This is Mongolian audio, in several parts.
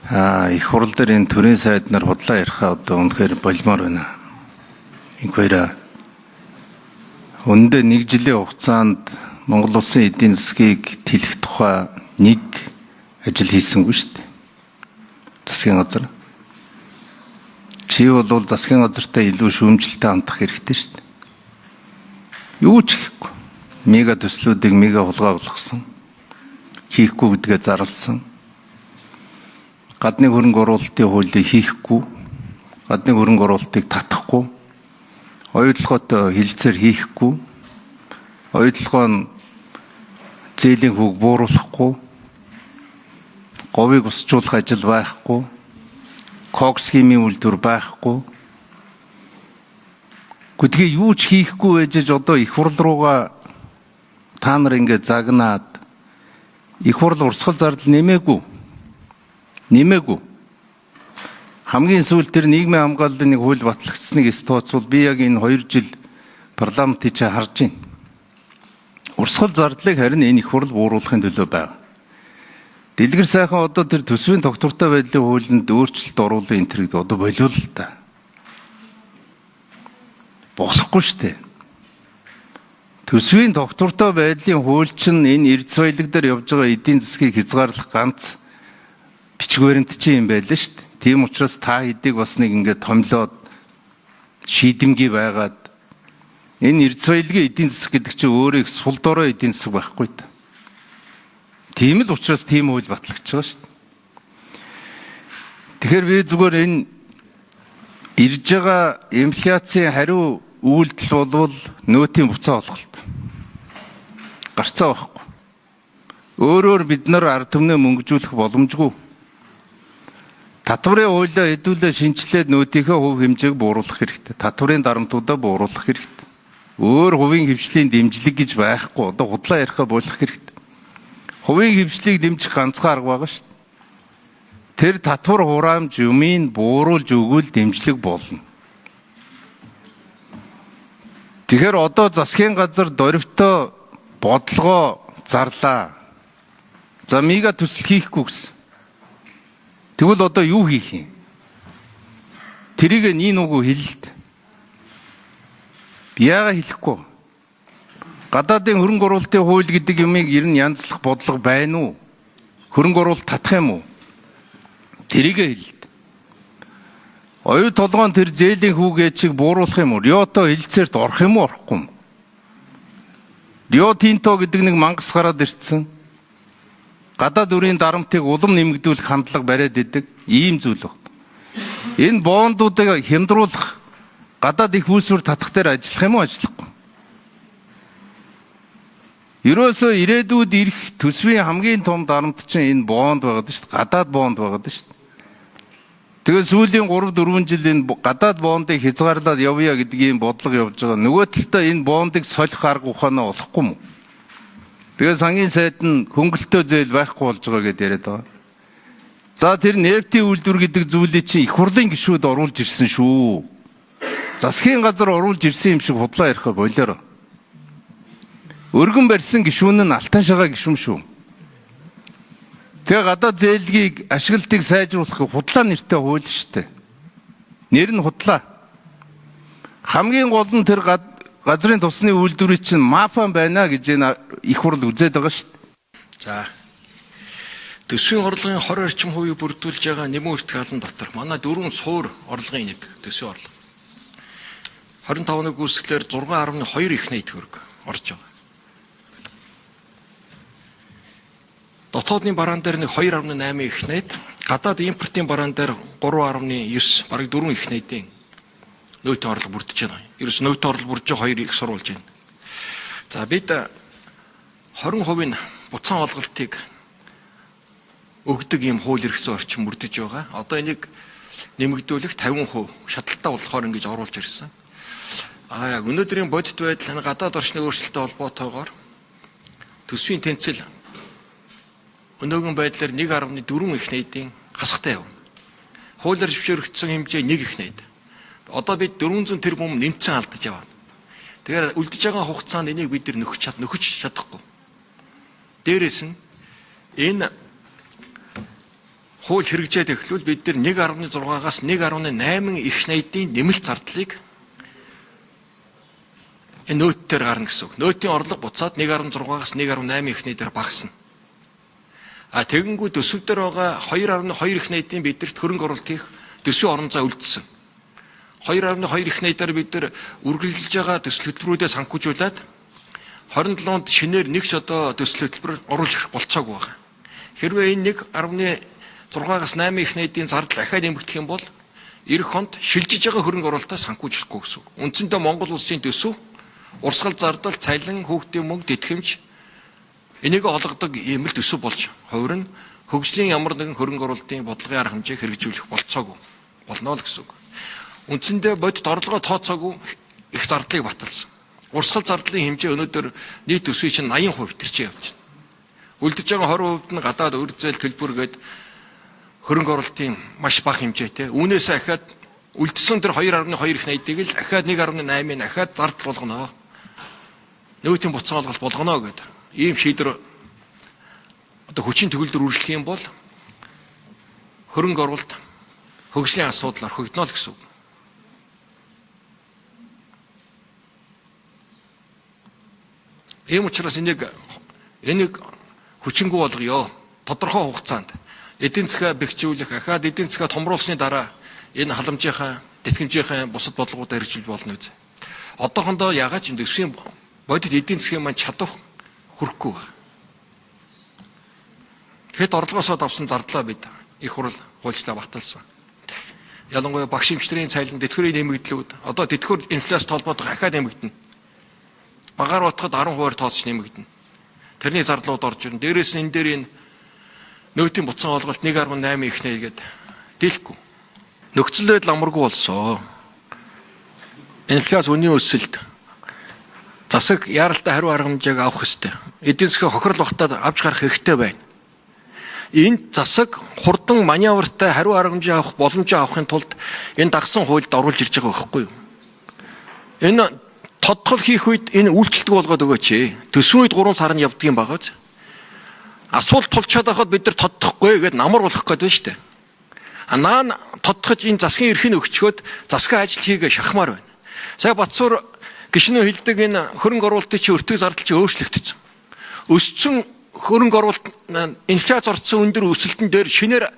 Их хурал дээр энэ төрийн сайд нар худлаа ярихаа одоо үнэхээр болмоор байна. Инхээрээ өндөө 1 жилийн хугацаанд Монгол улсын эдийн засгийг тэлэх тухай нэг ажил хийсэнгүй шүү дээ. Засгийн газар. Чи бол засгийн газартай илүү шүүмжлэлтэй хандах хэрэгтэй шүү дээ. Юу ч хийхгүй. Мега төслүүдийг мега хулгай болгосон. Хийхгүй гэдгээ зарласан. Гадны хөрөнгө оруулалтын хуулийг хийхгүй. Гадны хөрөнгө оруулалтыг татахгүй. Оюутлоготой хилцээр хийхгүй. Оюутлогоо нь зээлийн хүүг бууруулахгүй. Говийг усжуулах ажил байхгүй. Кокс химийн үйлдвэр байхгүй. Гэхдээ юу ч хийхгүй байж одоо их хурл руугаа та нар ингэ загнаад их хурл урсгал зардал нэмээгүй. Хамгийн сүүлд тэр нийгмийн хамгааллын нэг хууль батлагдсныг тооцвол би яг энэ 2 жил парламентыг харж байна. Урсгал зардлыг харин энэ их хурл бууруулахын төлөө байна. Дэлгэр сайхан одоо тэр төсвийн тогтвортой байдлын хуулинд өөрчлөлт оруулах энэ төрөйд одоо болиул л та. Болохгүй шүү дээ. Төсвийн тогтвортой байдлын хууль чинь энэ эрдэс баялаг дээр явж байгаа эдийн засгийг хязгаарлах ганц бичгээрэнт чинь юм байлаа шүү дээ. Тийм учраас та хэдийг бас нэг ингээд томлоод шийдэмгий байгаад энэ эрдэс баялагын эдийн засаг гэдэг чинь өөрөө их сул дорой эдийн засаг байхгүй та. Тийм л учраас тийм хууль батлагдж байгаа шүү дээ. Тэгэхээр би зүгээр энэ ирж байгаа инфляцийн хариу үйлдэл болвол нөөтийн буцаа олголт. Гарцаа байхгүй. Өөрөөр бид нар ард түмнээ мөнгөжүүлэх боломжгүй. Татварын хуулиа хэдүүлээ шинжилээд нөөтийнхөө хувь хэмжээг бууруулах хэрэгтэй. Татварын дарамтуудаа бууруулах хэрэгтэй. Өөр хувийн хвшлийн дэмжлэг гэж байхгүй. Одоо худлаа ярихаа болох хэрэгтэй. Хувийн хвшлийг дэмжих ганцхан арга байгаа шүү дээ. Тэр татвар хураамж юмыг бууруулж өгвөл дэмжлэг болно. Тэгэхээр одоо засгийн газар дөрвтөө бодлогоо зарлаа. За мега төсөл хийхгүй гэсэн. Тэгвэл одоо юу хийх юм? Тэрийг нин үгүй хэлэлт. Яагаад хэлэхгүй? Гадаадын хөрөнгө оруулалтын хууль гэдэг юмыг ер нь янзлах бодлого байна уу? Хөрөнгө оруулалт татах юм уу? Тэрийг хэлэлт. Оюу толгойн тэр зээлийн хүүгээ чиг бууруулах юм уу? Риото хэлцээрт орох юм уу, орохгүй юм? Рио Тинто гэдэг нэг мангас гараад ирсэн. Гадаад өрийн дарамтыг улам нэмэгдүүлэх хандлага бариад идэг ийм зүйл байна. Энэ бондуудыг хямдруулах гадаад их үйлсвэр татах дээр ажиллах юм уу, ажиллахгүй? Ерөөсөө ирээдүйд ирэх төсвийн хамгийн том дарамт чинь энэ бонд байгаад шүү дээ. Гадаад бонд байгаад шүү дээ. Тэгээ сүүлийн 3-4 жил энэ гадаад бондыг хязгаарлаад явъя гэдэг ийм бодлого явж байгаа. Нөгөө талдаа энэ бондыг солих арга ухаанаа олохгүй юм. Тэгээ сангийн сайд нь хөнгөлтөө зээл байхгүй болж байгаа гэдээ яриад байгаа. За тэр нефтийн үйлдвэр гэдэг зүйлийг чинь их хурлын гишүүд оруулж ирсэн шүү. Засгийн газар оруулж ирсэн юм шиг худлаа ярих болоороо. Өргөн барьсан гишүүн нь алтан шагаа гишүүн шүү. Тэгээ гадаад зээлгийг ашиглалтыг сайжруулах худлаа нэртэй хууль шүү дээ. Нэр нь худлаа. Хамгийн гол нь тэр газрын тусны үйлдвэрийн чинь мафиан байна гэж энэ их хурл үзээд байгаа шүү дээ. За. Төсвийн орлогын 20 орчим хувийг бүрдүүлж байгаа нэмэн үртгэлэн дотор манай 4 суур орлогын нэг төсвийн орлого. 25-ны гүйцэтгэлээр 6.2 их найт төгрөг орж байгаа. Дотоодны бараан дээр нэг 2.8 их найт, гадаад импортын бараан дээр 3.9 бараг 4 их найдын нөөтийн орлого бүрдэж байна. Ерөөс нөөтийн орлого бүрдэж 2 их сурвалж байна. За бид 20% буцаан олголтыг өгдөг ийм хууль эрх зүйн орчин бүрдэж байгаа. Одоо энийг нэмэгдүүлэх 50% шатлалтаа болохоор ингэж оруулж ирсэн. Яг өнөөдрийн бодит байдал гадаад орчны өөрчлөлттэй холбоотойгоор төсвийн тэнцэл өнөөгийн байдлаар 1.4 их найдын хасгатай явна. Хуулиар зөвшөөрөгдсөн хэмжээ 1 их найд. Одоо бид 400 тэрбум нэмцэн алдаж явна. Тэгэхээр үлдэж байгаа хугацаанд энийг бид нөхөж чадахгүй. Дээрээс нь энэ хууль хэрэгжээд эхлүүл бид нар 1.6-аас 1.8 их найдын нэмэлт зардлыг энэ нөөттээр гарна гэсэн үг. Нөөтийн орлого буцаад 1.6-аас 1.8 их найдаар багасна. Тэгэнгүүт төсөв дээр байгаа 2.2 их найдын бидэрт хөрөнгө оруулалт хийх төсвийн орон зай үлдсэн. 2.2 их найдаар бид нар үргэлжлэж байгаа төсөл хөтөлбөрүүдэд санхүүжүүлээд 27-нд шинээр нэг ч одоо төсөл хөтөлбөр оруулж ирэх болцоогүй байгаа. Хэрвээ энэ 1.6-аас 8 их найдын зардал ахаад нэмэгдэх юм бол эх хонд шилжиж байгаа хөрөнгө оруулалтаа санхүүжүүлэхгүй гэсэн үг. Үндсэндээ Монгол улсын төсөв урсгал зардал, цалин, хүүхдийн мөнгө, тэтгэмж энийг олгодог ийм л төсөв болж хувирна хөгжлийн ямар нэгэн хөрөнгө оруулалтын бодлогын арга хэмжээг хэрэгжүүлэх болцоогүй болно л гэсэн үг. Үндсэндээ бодит орлогоо тооцоогүй их зардлыг баталсан. Урсгал зардлын хэмжээ өнөөдөр нийт төсвийн чинь 80% төрчээ явж байна. Үлдэж байгаа 20% нь гадаад үр зээл төлбөр гээд хөрөнгө оруулалтын маш бага хэмжээтэй. Үүнээс ахаад үлдсэн тэр 2.2 их найдыг л ахаад 1.8-ыг ахаад зардал болгоно. Нөөтийн буцаа олголт болгоно гэдэг. Ийм шийдвэр одоо хүчин төгөлдөр үргэлжлэх юм бол хөрөнгө оруулалт хөгжлийн асуудал орхигдно л гэсэн үг. Ийм учраас энийг хүчингү болгоё. Тодорхой хугацаанд эдийн засгаа бэхжүүлэх, ахаад эдийн засгаа томруулсны дараа энэ халамжийнхаа, тэтгэмжийнхаа бусад бодлогуудаар хэрэгжүүлж болно үү? Одоохондоо ягаад ч төсвийн бодит эдийн засгийн маань чадах хүрэхгүй байна. Хэд орлогоосоо давсан зардлаа бид их хурл хуульчлаа баталсан. Ялангуяа багш эмчнэрийн цалин, тэтгэврийн нэмэгдлүүд одоо тэтгэвэр инфляци толгойдох ахаад нэмэгдэнэ. Багаар утгад 10% тооцож нэмэгдэнэ. Тэрний зардлууд орж ирнэ. Дээрээс нь энэ дээр энэ нөөтийн буцаан олголт 1.8 их нэгээд дийлэхгүй. Нөхцөл байдал амаргүй болсон. Инфляци үнийн өсөлт засаг яаралтай хариу арга хэмжээг авах ёстой. Эдийн засгийн хохирол багтаад авч гарах хэрэгтэй байна. Энэ засаг хурдан маневртай хариу арга хэмжээ авах боломжоо авахын тулд энэ дагсан хуульд оруулж ирж байгаа байхгүй юу? Энэ тодтол хийх үед энэ үйлчлэлт болгоод өгөөч. Төсвийн үед 3 сар нь явдгийн байгааз. Асуулт тулчаад байхад бид нар тодтохгүй гэдээ намар болох гэдэг нь шүү дээ. Наан тодтохж энэ засгийн эрхийг өгчгөөд засгийн ажил хийгээ шахмаар байна. Сая Батсуур гишнөө хэлдэг энэ хөрөнгө оруулалтын чи өртөг зардал чи өөрчлөгдсөн. Өссөн хөрөнгө оруулалт инфляц орцсон өндөр өсөлтөн дээр шинээр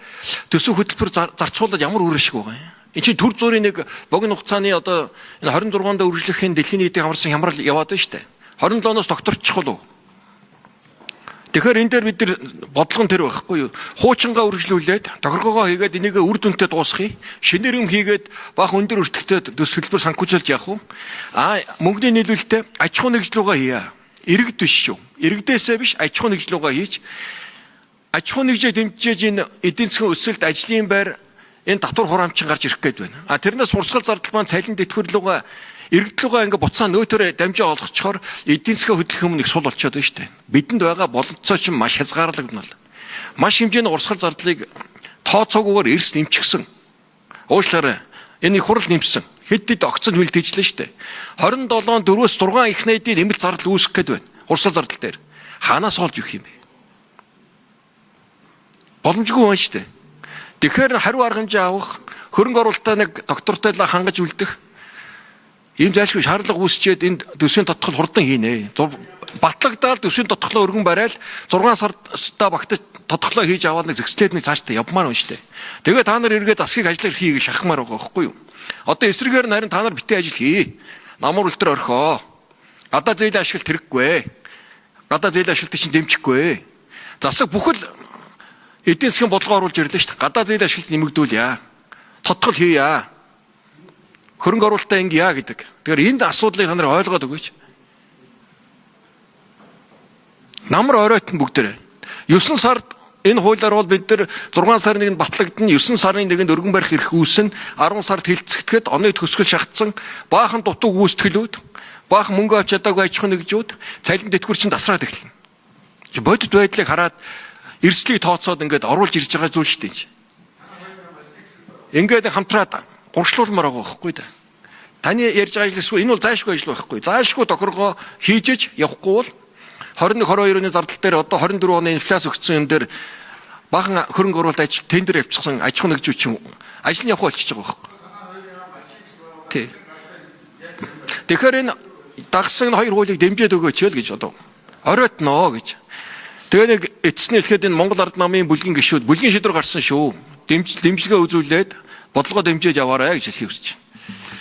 төсөв хөтөлбөр зарцуулаад ямар үр ашиг байгаа юм. Энэ чинь төр зүрийн нэг богино хугацааны одоо энэ 26-нд үргэлжлэхийн дэлхийн нийтийн хамарсан хямрал яваад байна шүү дээ. 27-оос докторчих болов. Тэгэхээр энэ дээр бид нар бодлого нь тэр байхгүй юу? Хуучингаа үргэлжлүүлээд тохиргоогоо хийгээд энийг үр дүнтэй дуусгая. Шинээр юм хийгээд бага өндөр өртөгтэй төсөв хөтөлбөр санхүүжүүлж явах уу? Мөнгөний нийлүүлэлтээ аж ахуй нэгжлүүгээ хийя. Иргэд биш шүү. Иргэдээсээ биш аж ахуй нэгжлүүгээ хийж аж ахуй нэгжээ дэмжиж энэ эдийн засгийн өсөлт, ажлын байр энэ татвар хураамжчин гарч ирэх гээд байна. Тэрнээс урсгал зардал маань цалин тэтгэвэрлүүгээ иргэдлүүгээ ингээ буцаа нөөтөөр дамжаа олгочхоор эдийн засгийн хөдөлгөх юм нэг сул болчиход байна шүү дээ. Бидэнд байгаа боломжтой ч маш хязгаарлагдана. Маш хэмжээний урсгал зардлыг тооцоогүйгээр эрс нэмчихсэн. Уучлаарай. Энэ их хурл нэмсэн. Хэд огцон хилдэж шүү дээ. 27-нд 4-өөс 6 их найдын нэмэлт зардал үүсэх гээд байна. Урсгал зардал дээр. Хаанаас олж өгөх юм бэ? Боломжгүй байна шүү дээ. Тэгэхээр хариу арга хэмжээ авах, хөрөнгө оруулалтаа нэг доктортой л хангаж үлдэх ийм зайлшгүй шаардлага үүсчээд энэ төсвийн тодтол хурдан хийнэ. Батлагдаад төсвийн тодтолоо өргөн барайл 6 сартаа багтаж тодтолоо хийж аваад нэг зэгслээд нэг цаашдаа явмаар байна шүү дээ. Тэгээд та нар эргээд засгийг ажиллах хийгээ шахахмаар байгаа байхгүй юу? Одоо эсрэгээр нь харин та нар битээ ажил хий. Намар үлтэр орхоо. Гадаа зээлийн ашиглалт хэрэггүй. Гадаа зээлийн ашиглалтыг чинь дэмжихгүй. Засаг бүхэл эдийн засгийн бодлого оруулж ирлээ шүү дээ. Гадаа зээлийн ашиглалт нэмэгдүүлье. Тодтол хийе. Хөрөнгө оруулалтаа ингэя гэдэг. Тэгэхээр энд асуудлыг та нар ойлгоод өгөөч. Намар оройтон бүгдээрээ. 9 сард энэ хуулиар бол бид нар 6 сарын нэгэнд батлагдана, 9 сарын нэгэнд өргөн барих эрх үүснэ, 10 сард хилцэгдэхэд оны төгсгөл шахдсан, баахан дутуу гүйцэтгэлүүд, баахан мөнгө авч чадаагүй аж ахуй нэгжүүд, цалин тэтгэвэр чинь тасраад эхэлнэ. Бодит байдлыг хараад эрсдлийг тооцоод ингээд оруулж ирж байгаа зүйл шүү дээ. Ингээд хамтраад гуршлуулмаар байгаа байхгүй да. Таны ярьж байгаа ажил эсвэл энэ бол заашгүй ажил байхгүй. Заашгүй тохиргоо хийжэж явахгүй бол 21-22 оны зардал дээр одоо 24 оны инфляци өгсөн юм дээр бахан хөрөнгө оруулалт тендер явуулсан аж ахуй нэгжүүч ажил нь явах болчихж байгаа байхгүй. Тий. Тэгэхээр энэ дагсан хоёр хуулийг дэмжиж өгөөч л гэж одоо оройтноо гэж. Тэгээ нэг эцэснээ хэлэхэд энэ Монгол Ард намын бүлгийн гишүүд бүлгийн шийдвэр гарсан шүү. Дэмжлэгээ үзүүлээд бодлогоо дэмжиж яваарай гэж хэлхий хүсэж байна.